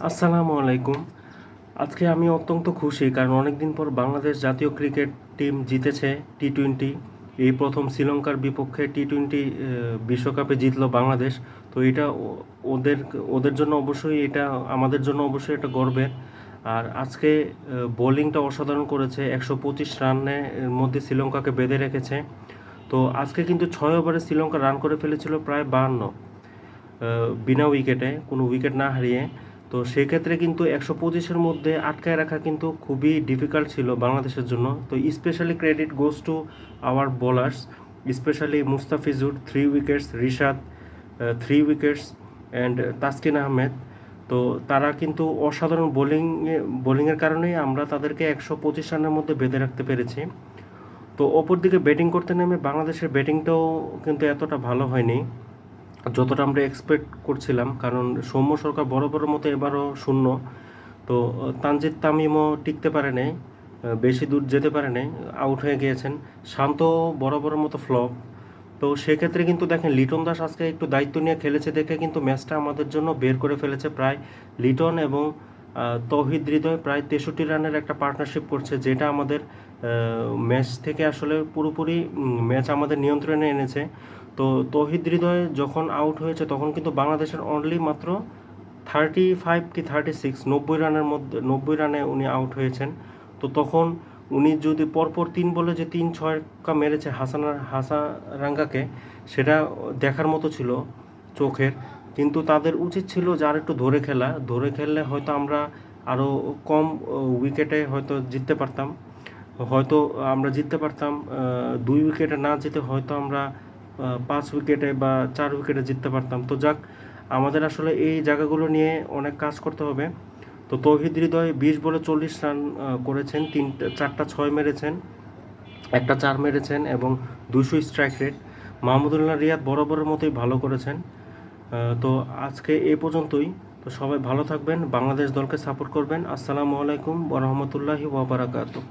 আসসালামু আলাইকুম। আজকে আমি অত্যন্ত খুশি কারণ অনেকদিন পর বাংলাদেশ জাতীয় ক্রিকেট টিম জিতেছে টি-টোয়েন্টি। এই প্রথম শ্রীলঙ্কার বিপক্ষে টি-টোয়েন্টি বিশ্বকাপে জিতলো বাংলাদেশ। তো এটা ওদের ওদের জন্য অবশ্যই এটা আমাদের জন্য অবশ্যই এটা গর্বের। আর আজকে বোলিংটা অসাধারণ করেছে, 125 রানের মধ্যে শ্রীলঙ্কাকে বেঁধে রেখেছে। তো আজকে কিন্তু 6 ওভারে শ্রীলঙ্কা রান করে ফেলেছিল প্রায় 52, বিনা উইকেটে, কোনো উইকেট না হারিয়ে। তো সেক্ষেত্রে কিন্তু 125-এর মধ্যে আটকায় রাখা কিন্তু খুবই ডিফিকাল্ট ছিল বাংলাদেশের জন্য। তো specially credit goes to our bowlers, specially Mustafizur 3 wickets, Rishad 3 wickets and Taskin Ahmed. তো তারা কিন্তু অসাধারণ বোলিংয়ের কারণেই আমরা তাদেরকে 125 রানের মধ্যে বেঁধে রাখতে পেরেছি। তো অপরদিকে ব্যাটিং করতে নেমে বাংলাদেশের ব্যাটিংটাও কিন্তু এতটা ভালো হয়নি যতটা আমরা এক্সপেক্ট করছিলাম, কারণ সৌম্য সরকার বরাবরের মতো এবারও শূন্য। তো তানজিদ তামিমও টিকতে পারে নাই, বেশি দূর যেতে পারে নাই, আউট হয়ে গিয়েছেন। শান্ত বরাবরের মতো ফ্লপ। তো সেক্ষেত্রে কিন্তু দেখেন লিটন দাস আজকে একটু দায়িত্ব নিয়ে খেলেছে দেখে কিন্তু ম্যাচটা আমাদের জন্য বের করে ফেলেছে। প্রায় লিটন এবং তৌহিদ হৃদয় প্রায় 63 রানের একটা পার্টনারশিপ করছে, যেটা আমাদের ম্যাচ থেকে আসলে পুরোপুরি ম্যাচ আমাদের নিয়ন্ত্রণে এনেছে। তো তৌহিদ হৃদয় যখন আউট হয়েছে তখন কিন্তু বাংলাদেশের অনলি মাত্র 35 কি 36, 90 রানে উনি আউট হয়েছেন। তো তখন উনি যদি পরপর 3 বলে যে 3 ছক্কা মেরেছে হাসারাঙ্গাকে, সেটা দেখার মতো ছিল চোখের। কিন্তু তাদের উচিত ছিল যে আর একটু ধরে খেললে হয়তো আমরা আরও কম উইকেটে হয়তো জিততে পারতাম। হয়তো আমরা জিততে পারতাম 2 উইকেটে না জিতে, হয়তো আমরা 5 উইকেটে বা 4 উইকেটে জিততে পারতাম। তো যাক, আমাদের আসলে এই জায়গাগুলো নিয়ে অনেক কাজ করতে হবে। তো তৌহিদ হৃদয় 20 বলে 40 রান করেছেন, 4টা 6 মেরেছেন, একটা 4 মেরেছেন এবং 200 স্ট্রাইক রেট। মাহমুদুল্লাহ রিয়াদ বরাবরের মতোই ভালো করেছেন। তো আজকে এ পর্যন্তই। তো সবাই ভালো থাকবেন, বাংলাদেশ দলকে সাপোর্ট করবেন। আসসালামু আলাইকুম ওয়া রাহমাতুল্লাহি ওয়া বারাকাতুহু।